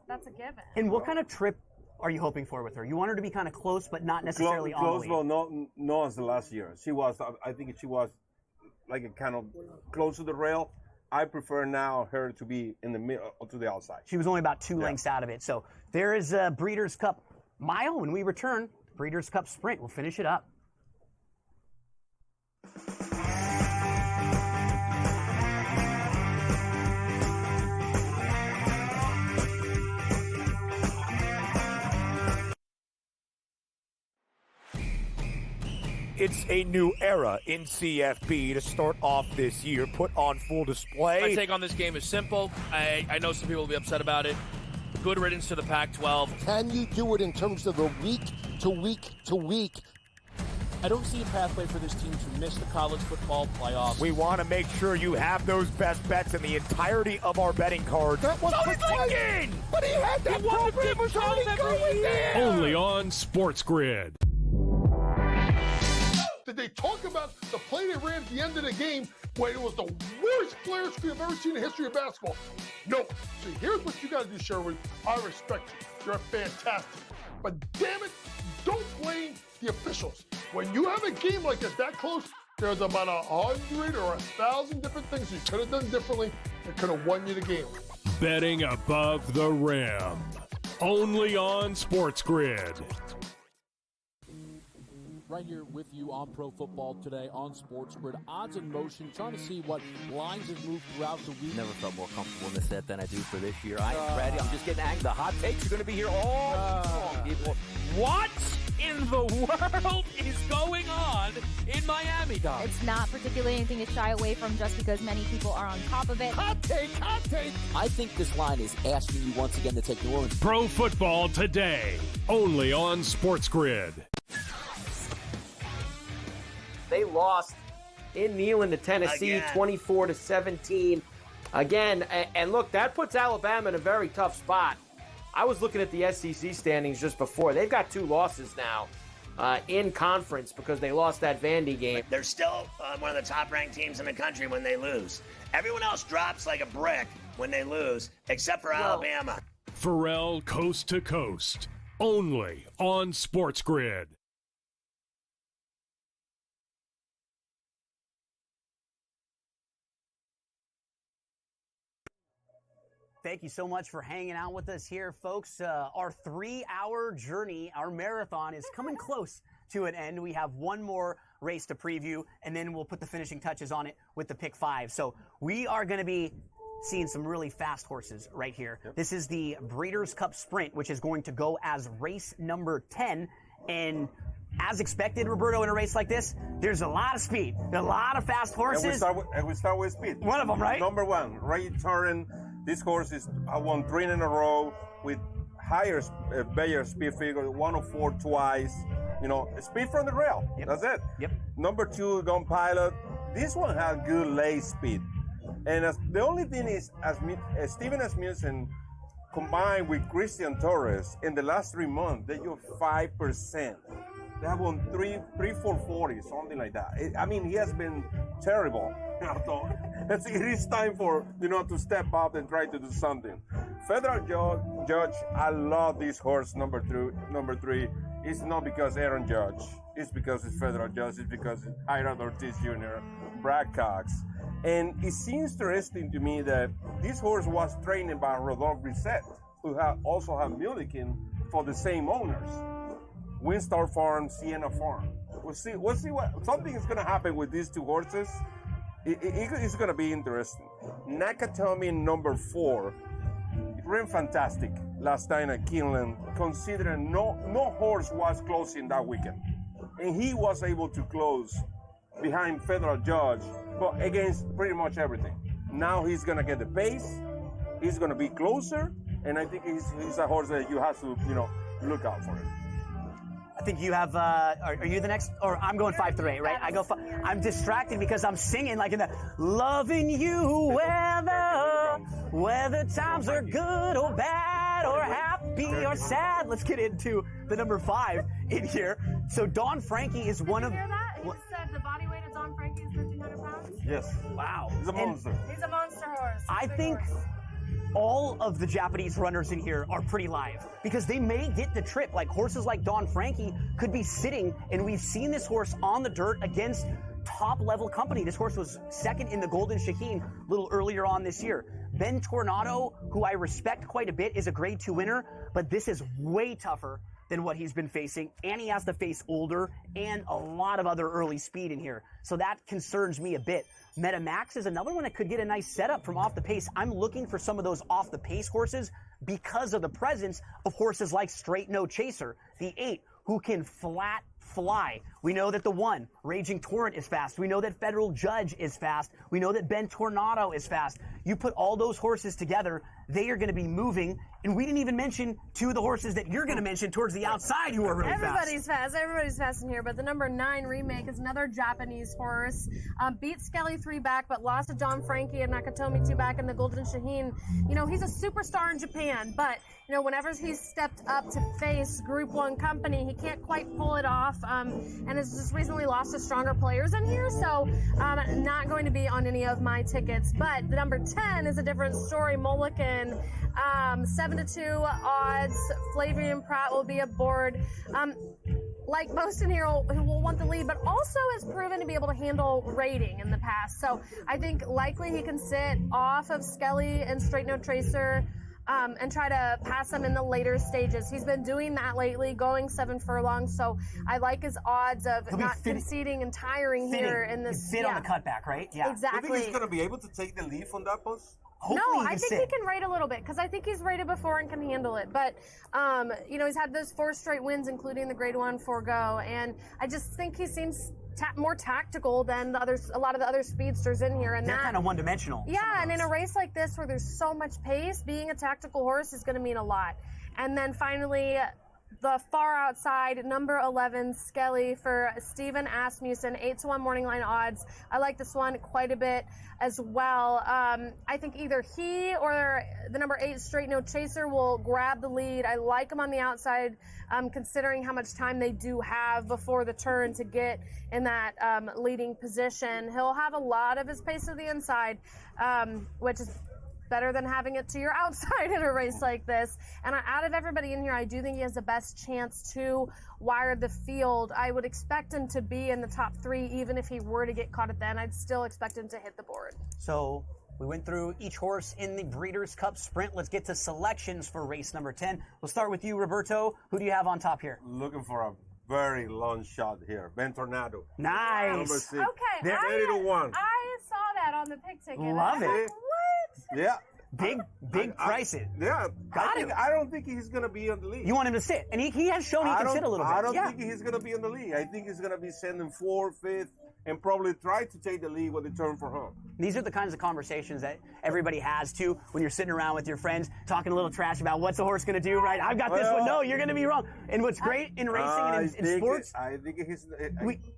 that's a given. And what kind of trip are you hoping for with her? You want her to be kind of close, but not necessarily close. Well, not as the last year. She was. I think she was like a kind of close to the rail. I prefer now her to be in the middle to the outside. She was only about 2 lengths out of it. So there is a Breeders' Cup Mile. When we return, Breeders' Cup Sprint. We'll finish it up. It's a new era in CFB to start off this year, put on full display. My take on this game is simple. I know some people will be upset about it. Good riddance to the Pac-12. Can you do it in terms of the week to week to week? I don't see a pathway for this team to miss the college football playoffs. We want to make sure you have those best bets in the entirety of our betting cards. That was Lincoln! But he had that program was already going there! Only on SportsGrid. Did they talk about the play they ran at the end of the game when it was the worst flare screen I've ever seen in the history of basketball? No. See, here's what you got to do, Sherwood. I respect you. You're fantastic. But damn it, don't blame the officials. When you have a game like that close, there's about 100 or 1,000 different things you could have done differently that could have won you the game. Betting above the rim. Only on SportsGrid. Right here with you on Pro Football Today on SportsGrid. Odds in motion, trying to see what lines have moved throughout the week. Never felt more comfortable in this set than I do for this year. I am ready. I'm just getting angry. The hot takes are going to be here all long, people. What in the world is going on in Miami, Dom? It's not particularly anything to shy away from just because many people are on top of it. Hot take, hot take. I think this line is asking you once again to take New Orleans. Pro Football Today. Only on SportsGrid. They lost in Neyland to Tennessee, 24-17. Again, and look, that puts Alabama in a very tough spot. I was looking at the SEC standings just before. They've got 2 losses now in conference because they lost that Vandy game. They're still one of the top-ranked teams in the country when they lose. Everyone else drops like a brick when they lose, except for Alabama. Pharrell Coast to Coast. Only on SportsGrid. Thank you so much for hanging out with us here, folks. Our 3-hour journey, our marathon, is coming close to an end. We have one more race to preview, and then we'll put the finishing touches on it with the Pick 5. So we are going to be seeing some really fast horses right here. Yep. This is the Breeders' Cup Sprint, which is going to go as race number 10. And as expected, Roberto, in a race like this, there's a lot of speed, a lot of fast horses. And we start with speed. One of them, right? Number 1, Ray Turin. This horse is won 3 in a row with higher, better speed figure, 104 twice. You know, speed from the rail. Yep. That's it. Yep. Number 2, Gun Pilot. This one has good lay speed. And the only thing is, as Steven Asmussen combined with Christian Torres in the last 3 months, they do 5%. They have won 3-4-40, something like that. I mean, he has been terrible. So it is time for to step up and try to do something. Federal Judge, I love this horse number 3. It's not because Aaron Judge. It's because it's Federal Judge. It's because it's Ira Ortiz Jr., Brad Cox. And it seems interesting to me that this horse was trained by Rodolphe Brissett, who also have Mulliken for the same owners. Windstar Farm, Sienna Farm. We'll see what something is going to happen with these 2 horses. It's going to be interesting. Nakatomi number 4 ran fantastic last time at Keeneland, considering no horse was closing that weekend, and he was able to close behind Federal Judge, but against pretty much everything. Now he's going to get the pace. He's going to be closer, and I think he's a horse that you have to look out for him. I think you have, are you the next? Or I'm going 5 through 8, right? I'm distracted because I'm singing like in the loving you whether times are good or bad or happy or sad. Let's get into the number 5 in here. So Don Frankie is one of. Did you hear that? He just said the body weight of Don Frankie is 1,500 pounds. Yes. Wow. He's a monster. He's a monster horse. I think all of the Japanese runners in here are pretty live because they may get the trip. Like horses like Don Frankie could be sitting, and we've seen this horse on the dirt against top-level company. This horse was second in the Golden Shaheen a little earlier on this year. Ben Tornado, who I respect quite a bit, is a Grade 2 winner, but this is way tougher than what he's been facing, and he has to face older and a lot of other early speed in here. So that concerns me a bit. Metamax is another one that could get a nice setup from off the pace. I'm looking for some of those off the pace horses because of the presence of horses like Straight No Chaser, the 8, who can flat fly. We know that the 1, Raging Torrent, is fast. We know that Federal Judge is fast. We know that Ben Tornado is fast. You put all those horses together, they are going to be moving. And we didn't even mention two of the horses that you're going to mention towards the outside who are really Everybody's fast. Everybody's fast in here. But the number 9 Remake is another Japanese horse. Beat Skelly 3 back, but lost to Don Frankie and Nakatomi 2 back in the Golden Shaheen. You know, he's a superstar in Japan, but, you know, whenever he's stepped up to face Group 1 company, he can't quite pull it off and has just recently lost to stronger players in here. So not going to be on any of my tickets. But the number 10 is a different story. Mulligan, 7-2 odds. Flavian Pratt will be aboard. Like most in here who will want the lead, but also has proven to be able to handle rating in the past. So I think likely he can sit off of Skelly and Straight No Tracer and try to pass them in the later stages. He's been doing that lately, going 7 furlongs. So I like his odds of not conceding and tiring here in this. Fit on the cutback, right? Yeah. Exactly. You think he's going to be able to take the lead from that post? No, I think he can rate a little bit because I think he's rated before and can handle it. But, you know, he's had those 4 straight wins, including the Grade 1 Forgo. And I just think he seems more tactical than a lot of the other speedsters in here. And they're kind of one-dimensional. Yeah, and in a race like this where there's so much pace, being a tactical horse is going to mean a lot. And then finally, the far outside, number 11, Skelly for Stephen Asmussen, 8-1 morning line odds. I like this one quite a bit as well. I think either he or the number 8, Straight No Chaser, will grab the lead. I like him on the outside, considering how much time they do have before the turn to get in that leading position. He'll have a lot of his pace to the inside, which is better than having it to your outside in a race like this. And out of everybody in here, I do think he has the best chance to wire the field. I would expect him to be in the top 3, even if he were to get caught at the end. I'd still expect him to hit the board. So we went through each horse in the Breeders' Cup Sprint. Let's get to selections for race number 10. We'll start with you, Roberto. Who do you have on top here? Looking for a very long shot here. Ben Tornado. Nice. Number 6. Okay. They're 80-1. I saw that on the pick ticket. Love it. What? Yeah. Big prices. Yeah. Got him. I don't think he's going to be on the lead. You want him to sit. And he has shown he can sit a little bit. I don't think he's going to be on the lead. I think he's going to be sending 4th, 5th, and probably try to take the lead when they turn for home. These are the kinds of conversations that everybody has, too, when you're sitting around with your friends, talking a little trash about what's the horse going to do, right? I've got this one. No, you're going to be wrong. And what's great in racing and in sports, I think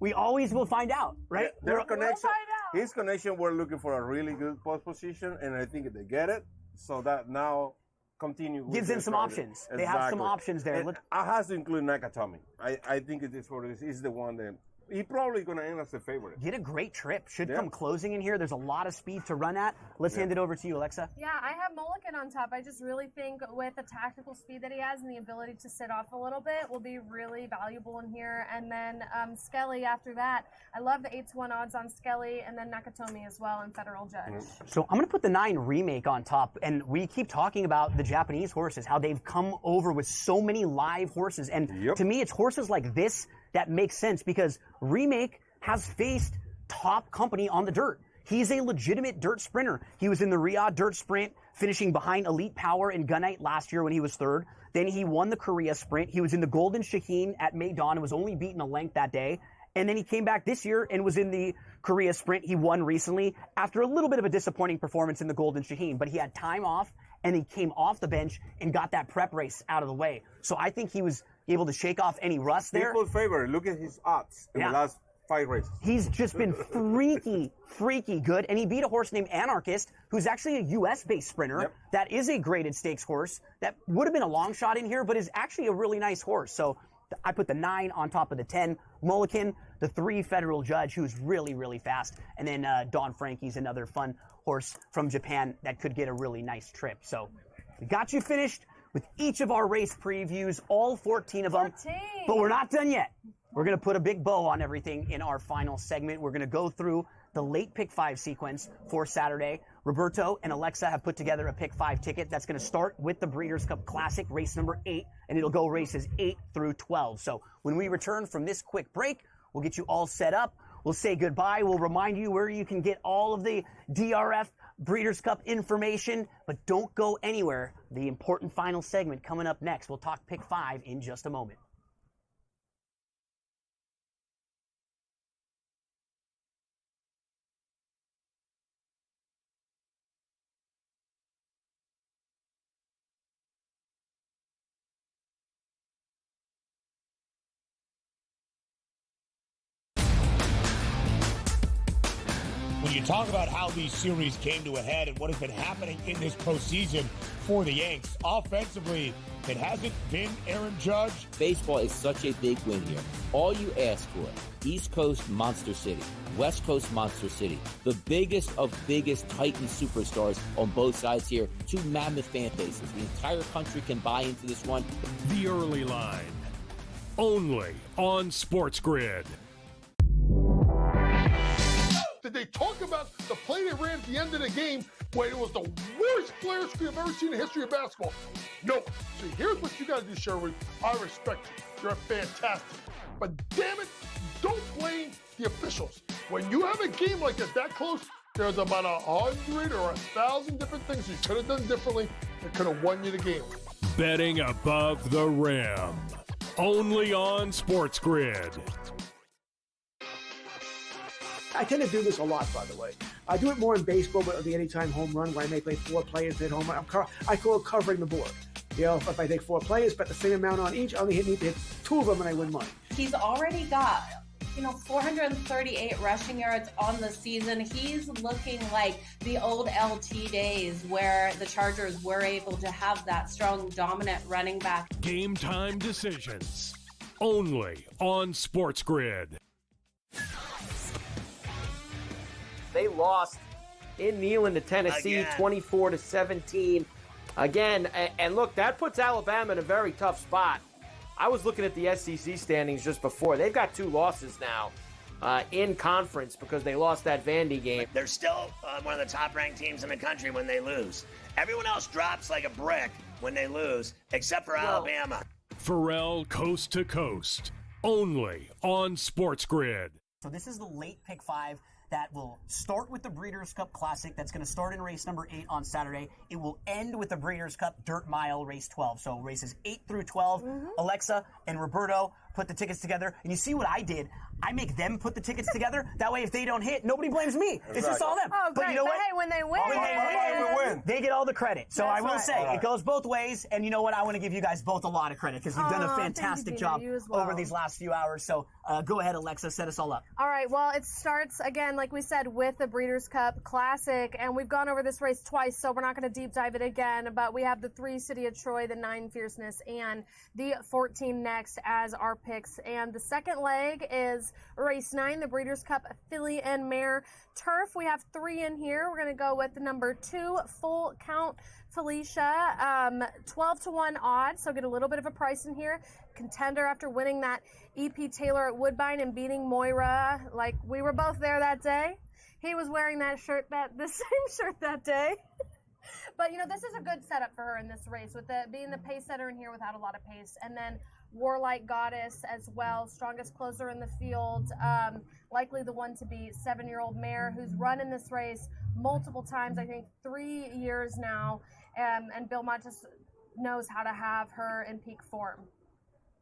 we always will find out, right? Their connection, his connection, we're looking for a really good post position, and I think they get it. So that now continue. Gives them some options. Exactly. They have some options there. I have to include Nakatomi. I think it is what it is. He's the one that he's probably going to end as the favorite. Get a great trip. Should come closing in here. There's a lot of speed to run at. Let's hand it over to you, Alexa. Yeah, I have Mulligan on top. I just really think with the tactical speed that he has and the ability to sit off a little bit will be really valuable in here. And then Skelly after that. I love the 8-1 odds on Skelly, and then Nakatomi as well and Federal Judge. So I'm going to put the 9 Remake on top. And we keep talking about the Japanese horses, how they've come over with so many live horses. And to me, it's horses like this that makes sense because Remake has faced top company on the dirt. He's a legitimate dirt sprinter. He was in the Riyadh Dirt Sprint, finishing behind Elite Power and Gunite last year when he was 3rd. Then he won the Korea Sprint. He was in the Golden Shaheen at Maidan and was only beaten a length that day. And then he came back this year and was in the Korea Sprint. He won recently after a little bit of a disappointing performance in the Golden Shaheen, but he had time off and he came off the bench and got that prep race out of the way. So I think he was able to shake off any rust there. People's favorite. Look at his odds in the last 5 races. He's just been freaky good. And he beat a horse named Anarchist, who's actually a U.S.-based sprinter. That is a graded stakes horse that would have been a long shot in here, but is actually a really nice horse. So I put the 9 on top of the 10. Mulligan, the 3 Federal Judge, who's really fast. And then Don Frankie's another fun horse from Japan that could get a really nice trip. So we got you finished with each of our race previews, all 14 of them. But we're not done yet. We're going to put a big bow on everything in our final segment. We're going to go through the late pick 5 sequence for Saturday. Roberto and Alexa have put together a pick 5 ticket that's going to start with the Breeders' Cup Classic, race number 8, and it'll go races 8 through 12. So when we return from this quick break, we'll get you all set up. We'll say goodbye. We'll remind you where you can get all of the DRF Breeders' Cup information, but don't go anywhere. The important final segment coming up next. We'll talk pick 5 in just a moment. You talk about how these series came to a head and what has been happening in this postseason for the Yanks. Offensively, it hasn't been Aaron Judge. Baseball is such a big win here. All you ask for, East Coast Monster City, West Coast Monster City, the biggest of biggest Titan superstars on both sides here, two mammoth fan bases. The entire country can buy into this one. The Early Line, only on SportsGrid. Did they talk about the play they ran at the end of the game when it was the worst flare screen I've ever seen in the history of basketball? No. So here's what you got to do, Sherwood. I respect you. You're fantastic. But damn it, don't blame the officials. When you have a game like that close, there's about 100 or 1,000 different things you could have done differently that could have won you the game. Betting above the rim, only on SportsGrid. I tend to do this a lot, by the way. I do it more in baseball with the anytime home run, where I may play 4 players hit home run. I call it covering the board. You know, if I take 4 players, bet the same amount on each, I only need to hit 2 of them and I win money. He's already got 438 rushing yards on the season. He's looking like the old LT days where the Chargers were able to have that strong, dominant running back. Game time decisions, only on SportsGrid. They lost in Neyland to Tennessee, 24-17. Again, and look, that puts Alabama in a very tough spot. I was looking at the SEC standings just before. They've got 2 losses now in conference because they lost that Vandy game. They're still one of the top-ranked teams in the country when they lose. Everyone else drops like a brick when they lose, except for Alabama. Pharrell Coast to Coast, only on SportsGrid. So this is the late pick 5 that will start with the Breeders' Cup Classic. That's going to start in race number 8 on Saturday. It will end with the Breeders' Cup Dirt Mile race 12. So races 8 through 12. Alexa and Roberto put the tickets together. And you see what I did? I make them put the tickets together. That way, if they don't hit, nobody blames me. It's just all them. Oh, but great. you know what? Hey, when they win, they get all the credit. So That's I will right. say, it goes both ways. And you know what? I want to give you guys both a lot of credit because you've done a fantastic job over these last few hours. So go ahead, Alexa, set us all up. All right, well, it starts, again, like we said, with the Breeders' Cup Classic, and we've gone over this race twice, so we're not going to deep dive it again, but we have the 3 City of Troy, the 9 Fierceness, and the 14 Next as our picks. And the second leg is race 9, the Breeders' Cup Filly and Mare Turf. We have 3 in here. We're going to go with the number 2, Full Count Felicia, 12-1 odds, so get a little bit of a price in here. Contender after winning that EP Taylor at Woodbine and beating Moira. Like, we were both there that day. He was wearing the same shirt that day. But, this is a good setup for her in this race, with being the pace setter in here without a lot of pace. And then Warlike Goddess as well, strongest closer in the field, likely the one to beat, 7-year-old mare who's run in this race multiple times, I think 3 years now, and Bill Mott just knows how to have her in peak form.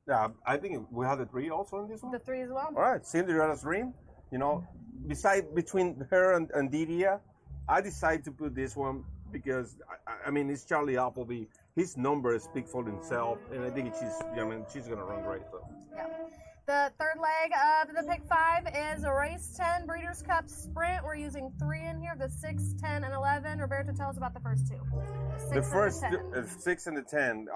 Yeah, I think we have the 3 also in this one. The 3 as well. All right, Cinderella's Dream. Between her and Didia, I decided to put this one because it's Charlie Appleby. His numbers speak for himself, and I think she's gonna run great. So. Yeah. The third leg of the pick 5 is a race 10 Breeders' Cup Sprint. We're using 3 in here: the 6, 10, and 11. Roberto, tell us about the first 2. The first 6 and the 10.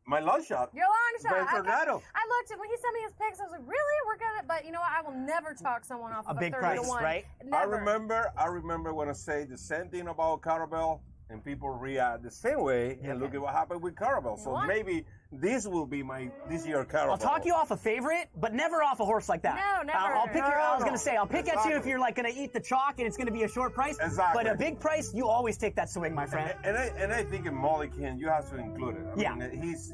My long shot. Your long shot. Ben Tornado. I looked at when he sent me his picks. I was like, really? We're gonna? But you know what? I will never talk someone off of a big 30-1. price, right? Never. I remember when I say the same thing about Carabel, and people react the same way, and look at what happened with Carabel. So maybe this will be my this year Carabel. I'll talk you off a favorite, but never off a horse like that. No, never. I'll pick I was going to say, I'll pick at you if you're like going to eat the chalk and it's going to be a short price. Exactly. But a big price, you always take that swing, my friend. And I think in Mulligan, you have to include it. I mean, he's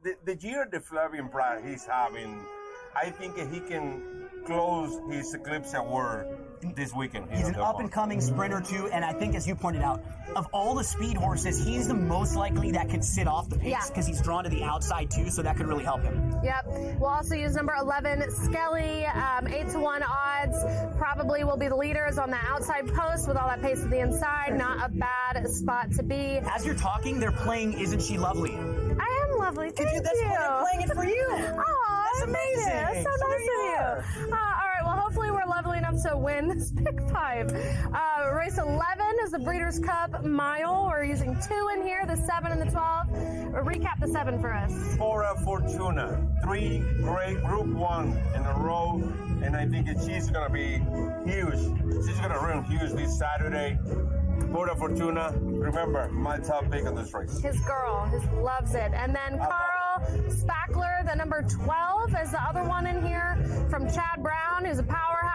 the year the Flavian Pride he's having, I think he can close his Eclipse Award this weekend. He's an up-and-coming sprinter, too, and I think, as you pointed out, of all the speed horses, he's the most likely that could sit off the pace because he's drawn to the outside, too, so that could really help him. Yep. We'll also use number 11, Skelly, 8-1 odds. Probably will be the leaders on the outside post with all that pace to the inside. Not a bad spot to be. As you're talking, they're playing Isn't She Lovely? I am lovely. Thank you. They're playing it for you. Oh, that's amazing. That's so nice of you. All right. Well, hopefully we're lovely lovely enough to win this Pick 5. Race 11 is the Breeders' Cup Mile. We're using 2 in here, the 7 and the 12. Recap the 7 for us. Fora Fortuna, 3 great Group 1 in a row, and I think she's going to be huge. She's going to run huge this Saturday. Fora Fortuna, remember, my top pick on this race. His girl, loves it. And then Carl Spackler, the number 12, is the other one in here from Chad Brown, who's a powerhouse.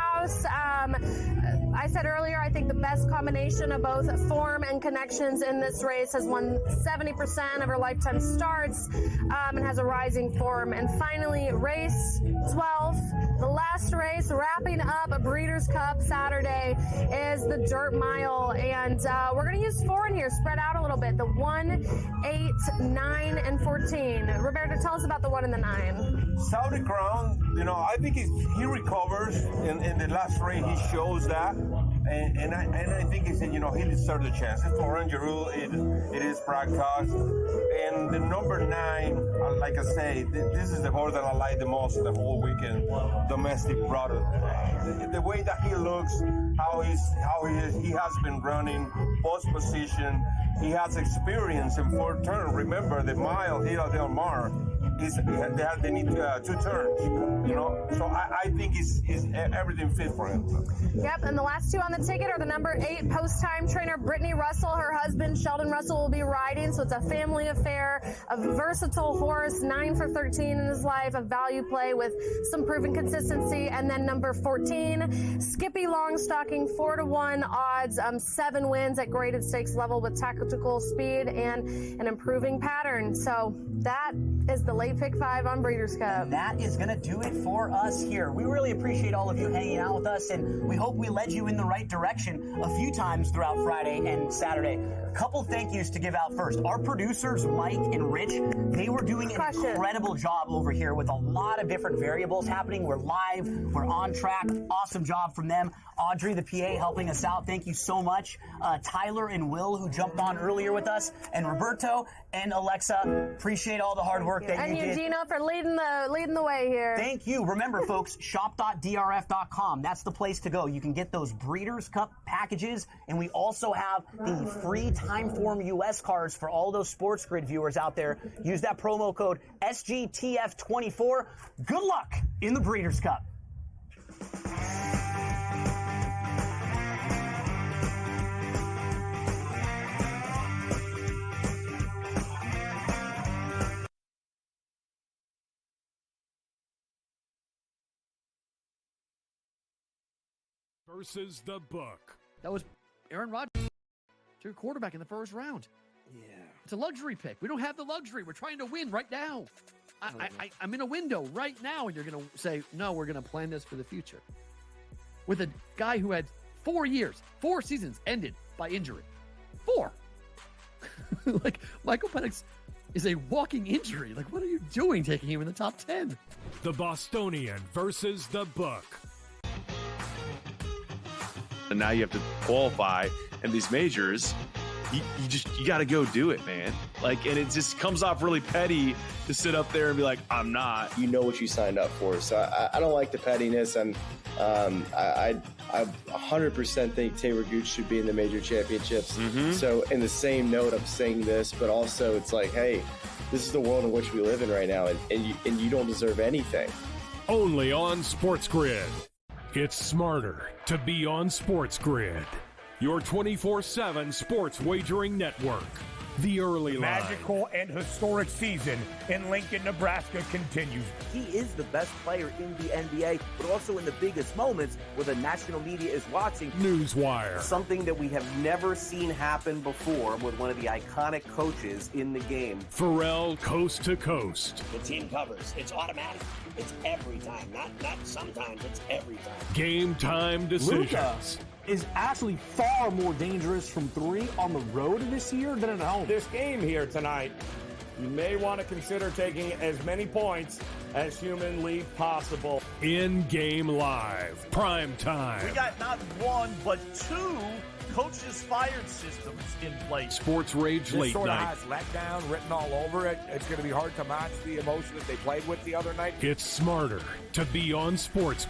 I said earlier, I think the best combination of both form and connections in this race, has won 70% of her lifetime starts and has a rising form. And finally, race 12, the last race, wrapping up a Breeders' Cup Saturday, is the Dirt Mile. And we're going to use 4 in here, spread out a little bit. The 1, 8, 9, and 14. Roberto, tell us about the 1 and the 9. Saudi Crown, I think he recovers in the last race. He shows that, and I think he deserves a chance. It's for Rangeroo, it is practice, and the number 9, like I say, this is the horse that I like the most the whole weekend. Domestic product, the way that he looks, how he has been running post position. He has experience in 4 turns. Remember the mile Hill Del Mar. They need 2 turns, So I think it's everything fit for him. Yep, and the last 2 on the ticket are the number 8 post-time trainer Brittany Russell. Her husband Sheldon Russell will be riding, so it's a family affair. A versatile horse, 9 for 13 in his life, a value play with some proven consistency. And then number 14, Skippy Longstocking, 4-1 odds, 7 wins at graded stakes level with tactical speed and an improving pattern. So that is the late pick 5 on Breeders' Cup. And that is going to do it for us here. We really appreciate all of you hanging out with us, and we hope we led you in the right direction a few times throughout Friday and Saturday. A couple thank yous to give out first. Our producers, Mike and Rich, they were doing an incredible job over here with a lot of different variables happening. We're live, we're on track. Awesome job from them. Audrey, the PA, helping us out. Thank you so much. Tyler and Will, who jumped on earlier with us, and Roberto and Alexa. Appreciate all the hard work that you did. And Eugenia for leading the way here. Thank you. Remember, folks, shop.drf.com. That's the place to go. You can get those Breeders' Cup packages, and we also have the free Timeform US cards for all those SportsGrid viewers out there. Use that promo code SGTF24. Good luck in the Breeders' Cup. Versus the book. That was Aaron Rodgers, your quarterback in the first round. Yeah. It's a luxury pick. We don't have the luxury. We're trying to win right now. I'm in a window right now, and you're going to say, no, we're going to plan this for the future. With a guy who had 4 years, 4 seasons ended by injury. 4. Like, Michael Penix is a walking injury. Like, what are you doing taking him in the top 10? The Bostonian versus the book. And now you have to qualify, and these majors, you got to go do it, man. Like, and it just comes off really petty to sit up there and be like, I'm not. You know what you signed up for, so I don't like the pettiness, and I 100% think Taylor Gooch should be in the major championships. Mm-hmm. So in the same note, I'm saying this, but also it's like, hey, this is the world in which we live in right now, and you don't deserve anything. Only on SportsGrid. It's smarter to be on SportsGrid, your 24/7 sports wagering network. The early line. Magical and historic season in Lincoln, Nebraska continues. He is the best player in the NBA, but also in the biggest moments where the national media is watching. Newswire. Something that we have never seen happen before with one of the iconic coaches in the game. Pharrell, coast to coast. The team covers. It's automatic. It's every time. Not sometimes. It's every time. Game time decisions. Luka is actually far more dangerous from 3 on the road this year than at home. This game here tonight, you may want to consider taking as many points as humanly possible. In-game live, prime time. We got not 1, but 2 coaches fired systems in place. Sports Rage This late sort night. of has letdown written all over it. It's going to be hard to match the emotion that they played with the other night. It's smarter to be on SportsGrid.